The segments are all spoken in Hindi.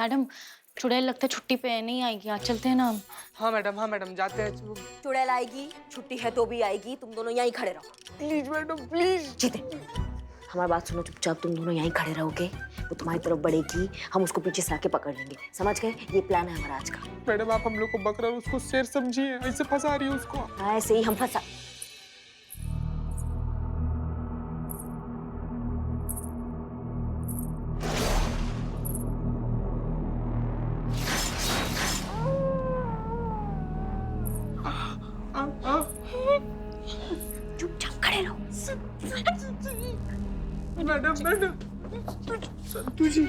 मैडम चुड़ैल लगता है छुट्टी पे नहीं आएगी, आज चलते हैं ना हम। हाँ मैडम जाते हैं। चुड़ैल आएगी, छुट्टी है तो भी आएगी, तुम दोनों यहीं खड़े रहो। Please madam please. जीते, हमारी बात सुनो, चुपचाप तुम दोनों यहीं खड़े रहोगे। वो तुम्हारी तरफ बढ़ेगी, हम उसको पीछे से आके पकड़ लेंगे, समझ गए? ये प्लान है हमारा आज का। मैडम आप हम लोग को बकरा और उसको शेर समझिए, ऐसे फंसा रही है उसको। ऐसे ही हम फंसा। चुपचाप खड़े रहो। मैडम संतू जी।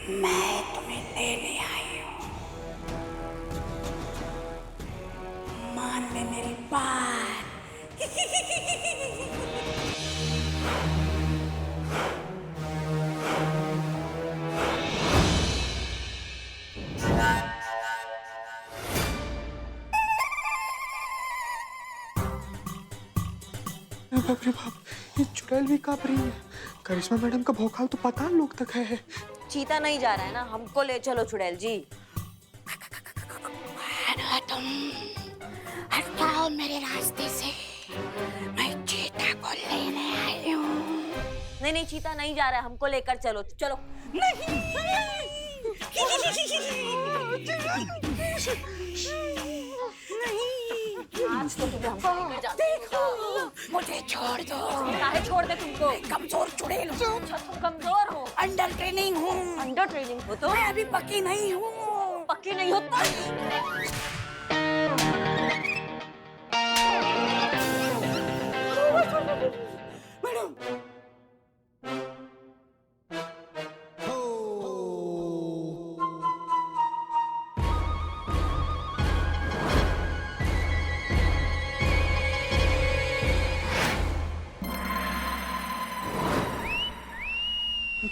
मैं तुम्हें लेने आई हूँ, मान ले मेरी बात। बाप रे बाप, ये चुड़ैल भी कांप रही है। करिश्मा मैडम का भौकाल तो पता लोग तक है। चीता नहीं जा रहा है ना, हमको ले चलो चुड़ैल जी। तुम हट जाओ मेरे रास्ते से, मैं चीता को लेने आई हूँ। नहीं चीता नहीं जा रहा है, हमको लेकर चलो चलो। आज तो तुम्हें हमको लेकर जाते हैं। देखो, मुझे छोड़ दो। काहे छोड़ दे तुमको? मैं कमजोर चुड़ैल हूँ। अच्छा तुम कमजोर हो? अंडर ट्रेनिंग हूँ। अंडर ट्रेनिंग हो तो? मैं अभी पक्की नहीं हूँ। पक्की नहीं होता। मैडम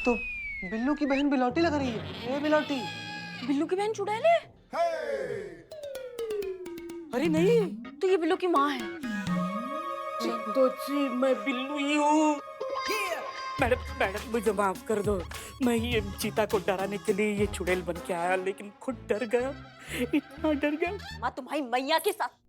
तो बिल्लू की बहन बिलौटी लग रही है। ये बिलौटी बिल्लू की बहन चुड़ैल है? अरे नहीं, तो ये बिल्लू की माँ है। तो जी मैं बिल्लू ही हूँ। मैडम मुझे माफ कर दो, मैं ये चीता को डराने के लिए ये चुड़ैल बन के आया, लेकिन खुद डर गया, इतना डर गया। माँ तुम्हारी मैया के साथ।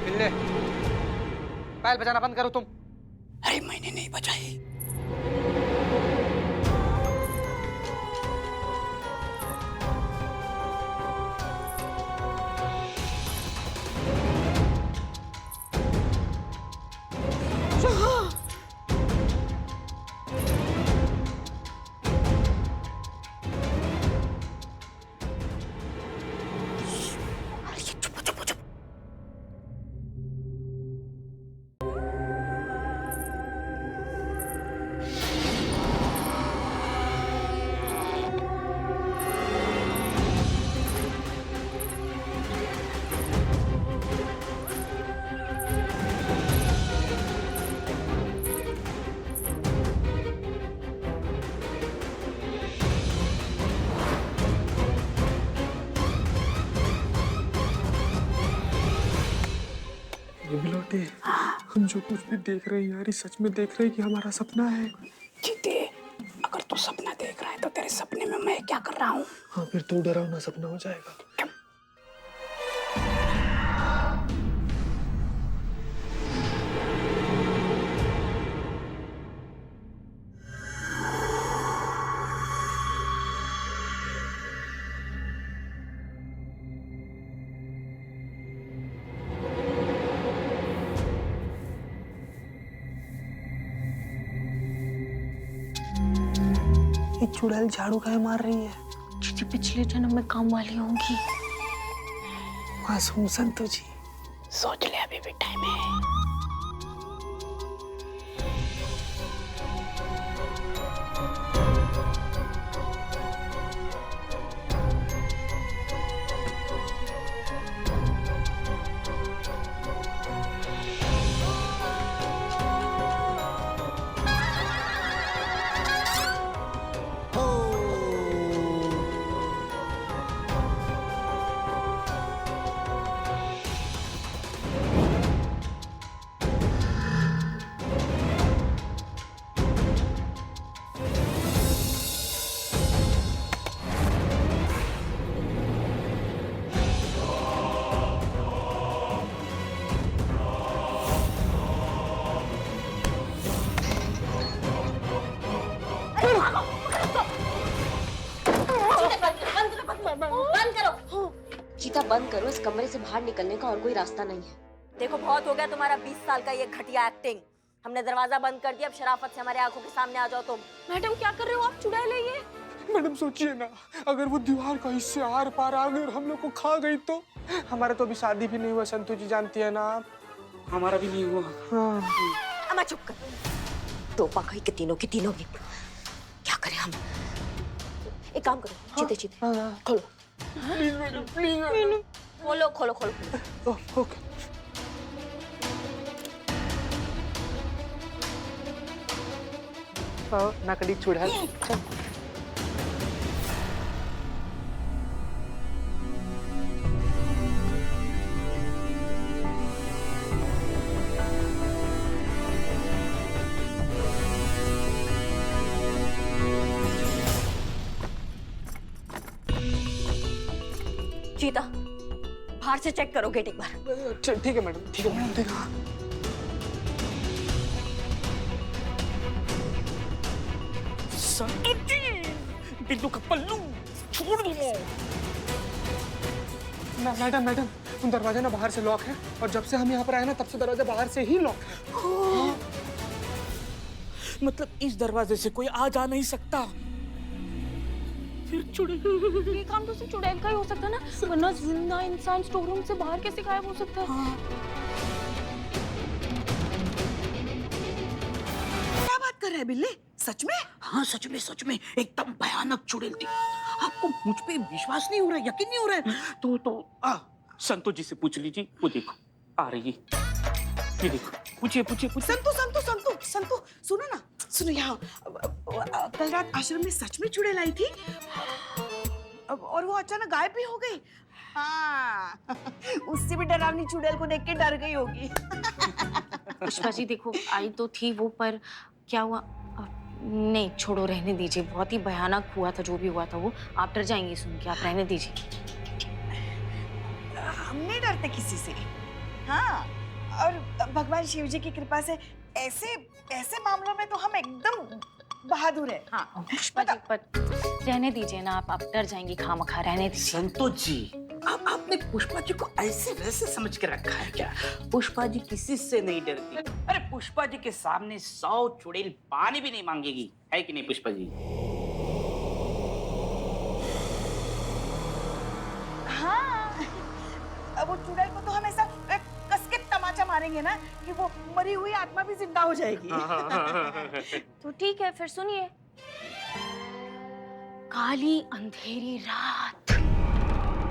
बिल्ले पायल बजाना बंद करो तुम। अरे मैंने नहीं बचाई। चीते, हम जो कुछ भी देख रहे हैं यार, ये सच में देख रहे हैं कि हमारा सपना है? चीते, अगर तू सपना देख रहा है तो तेरे सपने में मैं क्या कर रहा हूँ? हाँ, फिर तो डरावना सपना हो जाएगा। ये चुड़ैल झाड़ू काहे मार रही है? चीती पिछले जन्म में काम वाली होंगी। मासूम संतू जी। सोच ले, अभी भी टाइम है। चीता बंद करो, इस कमरे से बाहर निकलने का और कोई रास्ता नहीं है। देखो बहुत हो गया तुम्हारा 20 साल का ये घटिया एक्टिंग। हमने दरवाजा बंद कर दिया, अब शराफत से हमारे आंखों के सामने आ जाओ तुम। मैडम क्या कर रहे हो आप? चुड़ैल है ये। मैडम सोचिए ना, अगर वो दीवार का हिस्से आर पार आ गई और हम लोग को खा गई तो? हमारा तो अभी शादी भी नहीं हुआ संतू जी, जानती है ना आप। हमारा भी नहीं हुआ। हाँ। अम्मा चुप कर। टोपा खाई के तीनों की तीनों भी। क्या करें हम? एक काम करो, चीते चीते खोलो। Please madam, please madam. खोलो खोलो खोलो खोलो। ओके। नकली चुड़ैल। चीता बाहर से चेक करो गेट एक बार। ठीक है मैडम, ठीक है मैडम, ठीक है। संतू जी, बिल्लू का पल्लू छोड़ दो। मैडम मैडम, दरवाजा ना बाहर से लॉक है और जब से हम यहाँ पर आए ना तब से दरवाजा बाहर से ही लॉक है। मतलब इस दरवाजे से कोई आ जा नहीं सकता। फिर चुड़ैल, ये काम तो सिर्फ चुड़ैल का ही हो सकता है ना, वरना जिंदा इंसान स्टोर रूम से बाहर कैसे गायब हो सकता है? क्या बात कर रहा है बिल्ले? सच में? हाँ सच में, सच में एकदम भयानक चुड़ैल थी। आपको मुझ पे विश्वास नहीं हो रहा है, यकीन नहीं हो रहा है तो संतोष जी से पूछ लीजिए, वो देखो आ रही है, ये देखो। पूछिए पूछिए पूछिए। संतू संतू संतू संतू, सुनो ना, सुनो यहाँ। कल रात आश्रम में सच में चुड़ैल आई थी और वो अचानक गायब भी हो गई। हाँ, उससे भी डरावनी चुड़ैल को देख के डर गई होगी। पुष्पा जी देखो, आई तो थी वो, पर क्या हुआ? नहीं छोड़ो, रहने दीजिए। बहुत ही भयानक हुआ था जो भी हुआ था वो। आप डर जाएंगी सुन के, आप रहने दीजिए। हम नहीं डरते किसी से। हाँ, और भगवान शिव जी की कृपा से ऐसे ऐसे मामलों में तो हम एकदम बहादुर है। हाँ पुष्पा जी पर रहने दीजिए ना, आप डर जाएंगी खामखा, रहने दीजिए। संतोष जी, आपने पुष्पा जी को ऐसे वैसे समझ के रखा है क्या? पुष्पा जी किसी से नहीं डरती। अरे पुष्पा जी के सामने 100 चुड़ैल पानी भी नहीं मांगेगी, है कि नहीं पुष्पा जी? हाँ, अब वो चुड़ैल को तो हम ऐसा कस के तमाचा मारेंगे ना कि वो मरी हुई आत्मा भी जिंदा हो जाएगी। तो ठीक है, फिर सुनिए। काली अंधेरी रात,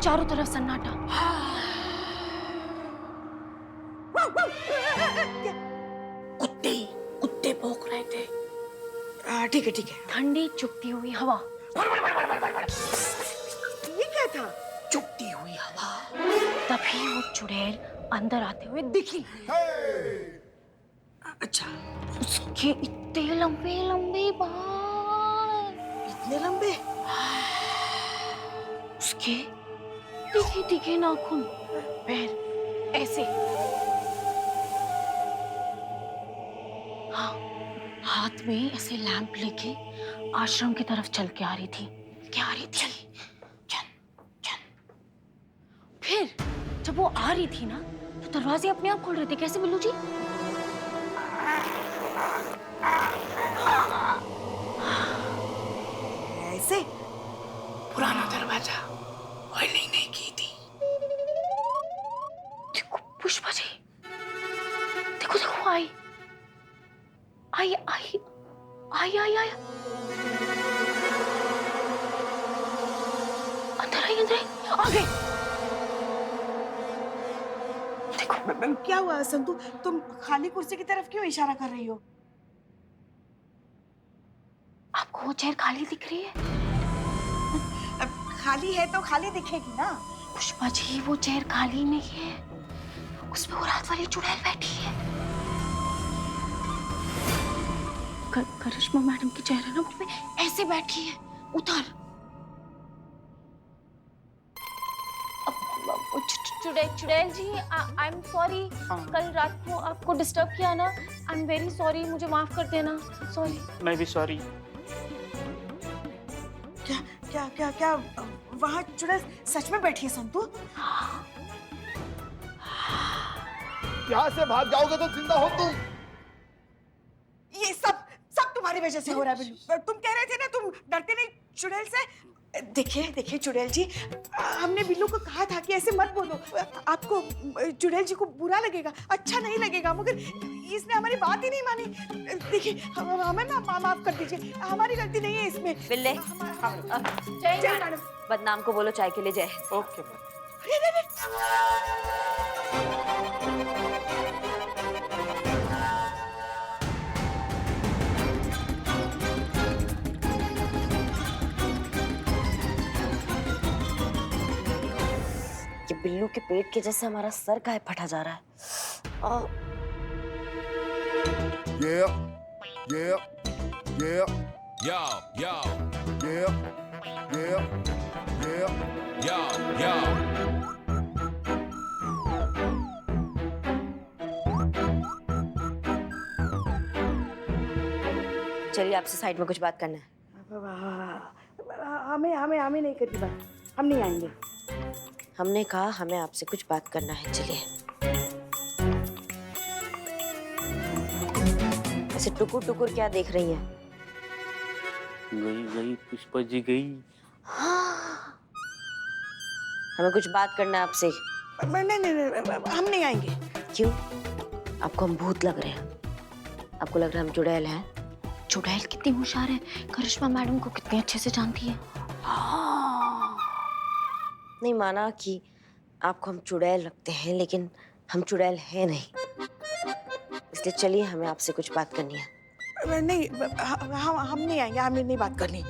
चारों तरफ सन्नाटा। कुत्ते कुत्ते भौंक रहे थे। ठीक है ठीक है। ठंडी चुपती हुई हवा। ये क्या था? चुपती हुई हवा। तभी वो चुड़ैल अंदर आते हुए दिखी। अच्छा, उसके इतने लंबे लंबे बाल, इतने लंबे? उसके तीखे तीखे नाखून, पैर ऐसे, हाँ, हाथ में ऐसे लैंप लेके आश्रम की तरफ चल के आ रही थी। चल, चल। फिर जब वो आ रही थी ना, तो दरवाजे अपने आप खुल रहे थे। कैसे बिल्लू जी? ऐसे? पुराना दरवाजा ऑयलिंग नहीं की थी। देखो पुष्पा जी, देखो देखो, आई आई आई आई आई आई अंदर आई, अंदर आई, आ गए। देखो क्या हुआ संतू, तुम खाली कुर्सी की तरफ क्यों इशारा कर रही हो? आपको वो चेयर खाली दिख रही है? अब खाली है तो खाली दिखेगी ना। पुष्पा जी, वो चेयर खाली नहीं है, उसमें वो रात वाली चुड़ैल बैठी है। करिश्मा मैडम की चेयर है ना, वो ऐसे बैठी है। उधर चुड़ैल जी, आई एम सॉरी, कल रात को आपको डिस्टर्ब किया ना, आई एम वेरी सॉरी, मुझे माफ कर देना। सॉरी। मैं भी सॉरी। क्या क्या क्या क्या वहाँ चुड़ैल सच में बैठी है संतू? यहाँ से भाग जाओगे तो जिंदा हो तुम। ये सब तुम्हारी वजह से हो रहा है बिल्लू। तुम कह रहे थे ना तुम डरते नहीं चुड़ैल से। देखिए देखिए चुड़ैल जी, हमने बिल्लू को कहा था कि ऐसे मत बोलो, आपको चुड़ैल जी को बुरा लगेगा, अच्छा नहीं लगेगा, मगर इसने हमारी बात ही नहीं मानी। देखिए हमें ना माफ कर दीजिए, हमारी गलती नहीं है इसमें। बिल्ले, जय मैडम। बदनाम को बोलो चाय के लिए जय। Okay ma'am. ये बिल्लू के पेट के जैसे हमारा सर काहे फटा जा रहा है? Yeah, yeah, yeah, Yo, yo, yeah, yeah, yeah. yo, yo. चलिए आपसे साइड में कुछ बात करना है। हमें नहीं करनी बात, हम नहीं आएंगे। हमने कहा हमें आपसे कुछ बात करना है, चलिए। ऐसे टुकुर टुकुर क्या देख रही हैं? गई पुष्पा जी गई। हमें कुछ बात करना है आपसे। नहीं, हम नहीं आएंगे। क्यों? आपको हम भूत लग रहे हैं? आपको लग रहा है हम चुड़ैल हैं? चुड़ैल कितनी होशियार है, करिश्मा मैडम को कितने अच्छे से जानती है। नहीं माना कि आपको हम चुड़ैल लगते हैं, लेकिन हम चुड़ैल हैं नहीं। इसलिए चलिए, हमें आपसे कुछ बात करनी है। नहीं, हम नहीं आएंगे, हमें नहीं बात करनी।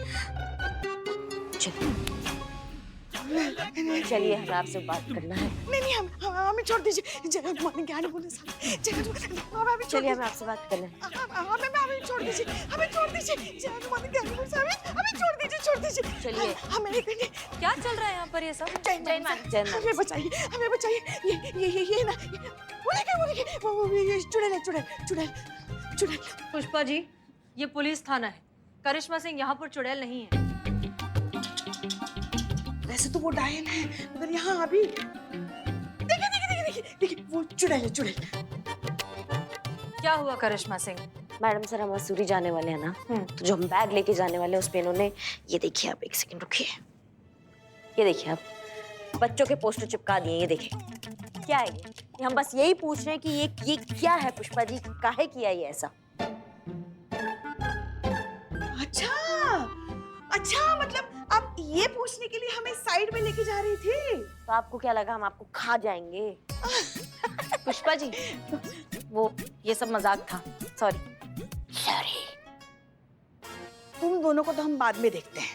चलिए, हमें आपसे बात करना है। नहीं, हमें छोड़ दीजिए। जगह माने क्या नहीं बोले साहब। चलिए, हमें आपसे बात करना है। हमें छोड़ दीजिए, हमें छोड़ दीजिए। जगह माने क्या नहीं बोले साहब, हमें छोड़ दीजिए। चलिए। हमें नहीं करनी। क्या चल रहा है यहाँ पर ये सब? जय माता। हमें बचाइए। ये ना, वो देखिए, ये चुड़ैल। पुष्पा जी, ये पुलिस थाना है। करिश्मा सिंह यहाँ पर चुड़ैल नहीं है। वैसे तो वो डायन है, मगर यहाँ अभी देखिए वो चुड़ैल है। क्या हुआ करिश्मा सिंह? मैडम सर, हम मसूरी जाने वाले हैं ना, तो जो हम बैग लेके जाने वाले हैं उस पे इन्होंने ये देखिए, आप एक सेकंड रुकिए, ये देखिए, आप बच्चों के पोस्टर चिपका दिए। ये देखिए, क्या है ये? हम बस यही पूछ रहे हैं कि ये क्या है पुष्पा जी, काहे किया ये ऐसा? अच्छा, मतलब आप ये पूछने के लिए हमें साइड में लेके जा रही थी? तो आपको क्या लगा हम आपको खा जाएंगे? पुष्पा जी, वो ये सब मजाक था। सॉरी। तुम दोनों को तो हम बाद में देखते हैं।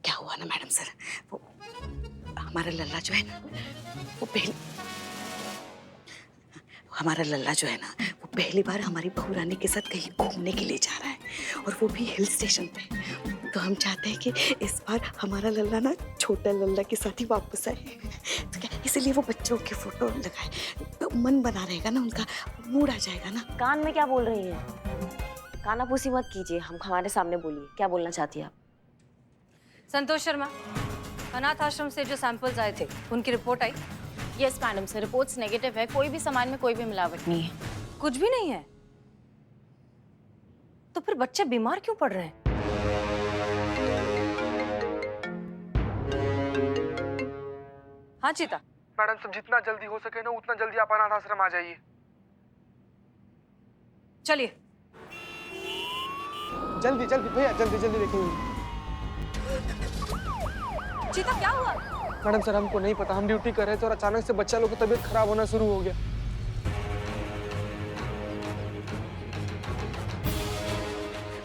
क्या हुआ ना मैडम सर, वो हमारा लल्ला जो है ना वो पहली हमारा लल्ला जो है ना वो पहली बार हमारी बहू रानी के साथ कहीं घूमने के लिए जा रहा है और वो भी हिल स्टेशन पे। तो हम चाहते हैं कि इस बार हमारा लल्ला ना छोटा लल्ला के साथ ही वापस आए। तो क्या इसलिए वो बच्चों की फोटो लगाए तो मन बना रहेगा ना, उनका मूड आ जाएगा ना। कान में क्या बोल रही हैं? कानाफूसी मत कीजिए, हम हमारे सामने बोलिए, क्या बोलना चाहती है आप? संतोष शर्मा, अनाथ आश्रम से जो सैंपल्स आए थे उनकी रिपोर्ट आई? Yes madam sir, reports negative है। कोई भी सामान में कोई भी मिलावट नहीं है। कुछ भी नहीं है? तो फिर बच्चे बीमार क्यों पड़ रहे हैं? हाँ चीता। मैडम सब जितना जल्दी हो सके ना उतना जल्दी आप अनाथ आश्रम आ जाइए। चलिए। जल्दी जल्दी भैया, जल्दी जल्दी देखेंगे। चीता क्या हुआ? मैडम सर हमको नहीं पता, हम ड्यूटी कर रहे थे और अचानक से बच्चा लोग की तबीयत खराब होना शुरू हो गया।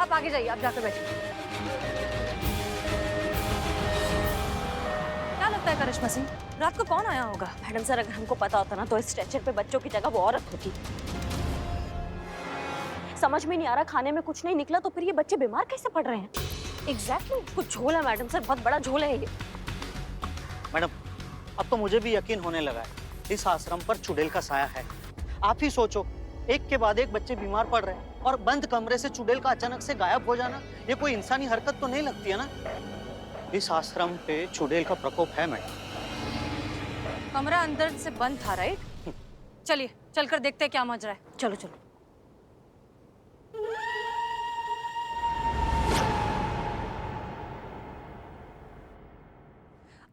आप आगे जाइए, आप जाकर बैठिए। क्या लगता है करिश्मा सिंह, रात को कौन आया होगा? मैडम सर, अगर हमको पता होता ना तो इस स्ट्रेचर पे बच्चों की जगह वो औरत होती। समझ में नहीं आ रहा, खाने में कुछ नहीं निकला तो फिर ये बच्चे बीमार कैसे पड़ रहे हैं? एग्जैक्टली कुछ झोल है मैडम सर, बहुत बड़ा झोल है ये। मैडम, अब तो मुझे भी यकीन होने लगा है इस आश्रम पर चुड़ैल का साया है। आप ही सोचो, एक के बाद एक बच्चे बीमार पड़ रहे हैं और बंद कमरे से चुड़ैल का अचानक से गायब हो जाना, ये कोई इंसानी हरकत तो नहीं लगती है ना। इस आश्रम पे चुड़ैल का प्रकोप है मैडम। कमरा अंदर से बंद था, राइट? चलिए चलकर देखते हैं क्या मजरा है। चलो चलो।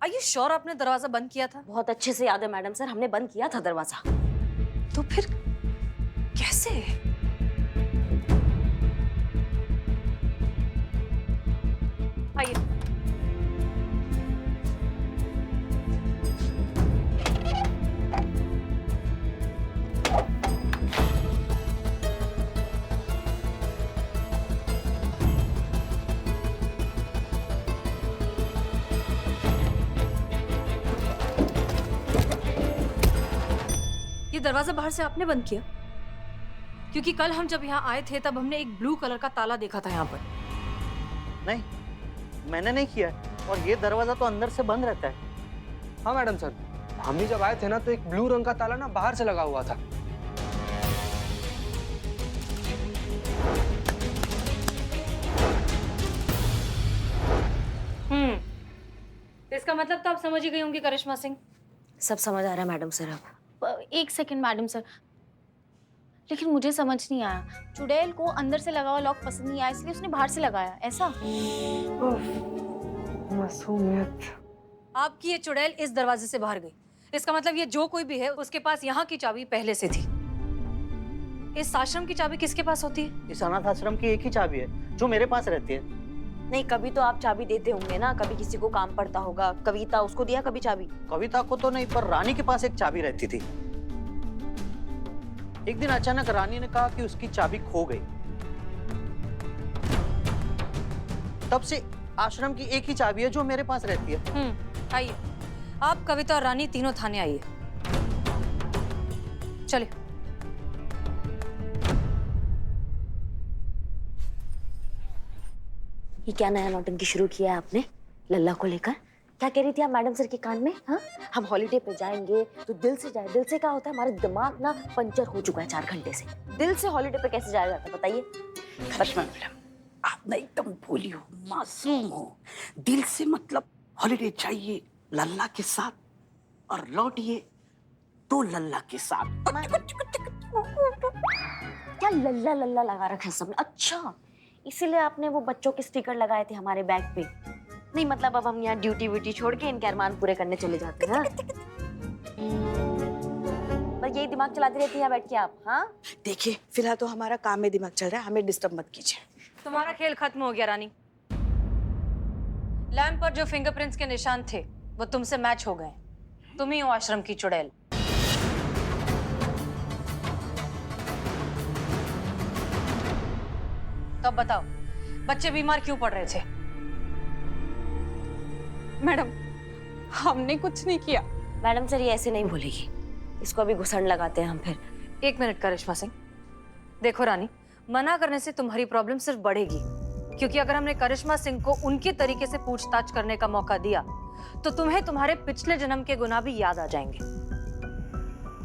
Are you sure आपने दरवाजा बंद किया था? बहुत अच्छे से याद है मैडम सर, हमने बंद किया था दरवाजा। तो फिर कैसे? आइए। ये दरवाजा बाहर से आपने बंद किया? क्योंकि कल हम जब यहाँ आए थे तब हमने एक ब्लू कलर का ताला देखा था यहाँ पर। नहीं, मैंने नहीं किया है और ये दरवाजा तो अंदर से बंद रहता है। हाँ मैडम सर, हम भी जब आए थे ना तो एक ब्लू रंग का ताला ना बाहर से लगा हुआ था। इसका मतलब तो आप समझ ही गई होंगी करिश्मा सिंह। सब समझ आ रहा है मैडम सर अब। एक सेकंड मैडम सर, लेकिन मुझे समझ नहीं आया। चुड़ैल को अंदर से लगा हुआ लॉक पसंद नहीं आया इसलिए उसने बाहर से लगाया, ऐसा? मासूमियत। आपकी ये चुड़ैल इस दरवाजे से बाहर गई, इसका मतलब ये जो कोई भी है उसके पास यहाँ की चाबी पहले से थी। इस आश्रम की चाबी किसके पास होती है? इस अनाथ आश्रम की एक ही चाबी है जो मेरे पास रहती है। नहीं, कभी तो आप चाबी देते होंगे ना, कभी किसी को काम पड़ता होगा। कविता, उसको दिया कभी चाबी? कविता को तो नहीं, पर रानी के पास एक चाबी रहती थी। एक दिन अचानक रानी ने कहा कि उसकी चाबी खो गई। तब से आश्रम की एक ही चाबी है जो मेरे पास रहती है। आइए, आप कविता और रानी तीनों थाने आइए। चलिए। ये क्या नया नौटंकी शुरू किया है आपने लल्ला को लेकर? क्या कह रही थी आप मैडम सर के कान में? हाँ, हम हॉलीडे पे जाएंगे तो दिल से जाए। दिल से क्या होता है? हमारा दिमाग ना पंचर हो चुका है 4 घंटे से। दिल से हॉलीडे पे कैसे जाया जाता है बताइए? करिश्मा मैडम, आप ना एकदम भोली हो, मासूम हो। दिल से मतलब हॉलीडे चाहिए लल्ला के साथ और लौटिए तो लल्ला के साथ। क्या लल्ला लल्ला लगा रखा है सबने? अच्छा, इसीलिए आपने वो बच्चों के स्टिकर लगाए थे हमारे बैग पे? नहीं मतलब अब हम यहाँ ड्यूटी व्यूटी छोड़ के इनके अरमान पूरे करने चले जाते हैं। बस यही दिमाग चलाती रहती है बैठ के आप? हाँ, देखिए फिलहाल तो हमारा काम में दिमाग चल रहा है, हमें डिस्टर्ब मत कीजिए। तुम्हारा खेल खत्म हो गया रानी। लैंप पर जो फिंगरप्रिंट्स के निशान थे वो तुमसे मैच हो गए। तुम ही हो आश्रम की चुड़ैल। तो अब बताओ, बच्चे बीमार क्यों पड़ रहे थे? मैडम, हमने कुछ नहीं किया। मैडम सर ये ऐसे नहीं बोलेगी, इसको अभी घुसड़ लगाते हैं हम फिर। 1 मिनट करिश्मा सिंह, देखो रानी, मना करने से तुम्हारी प्रॉब्लम सिर्फ बढ़ेगी, क्योंकि अगर हमने करिश्मा सिंह को उनके तरीके से पूछताछ करने का मौका दिया तो तुम्हें तुम्हारे पिछले जन्म के गुनाह भी याद आ जाएंगे।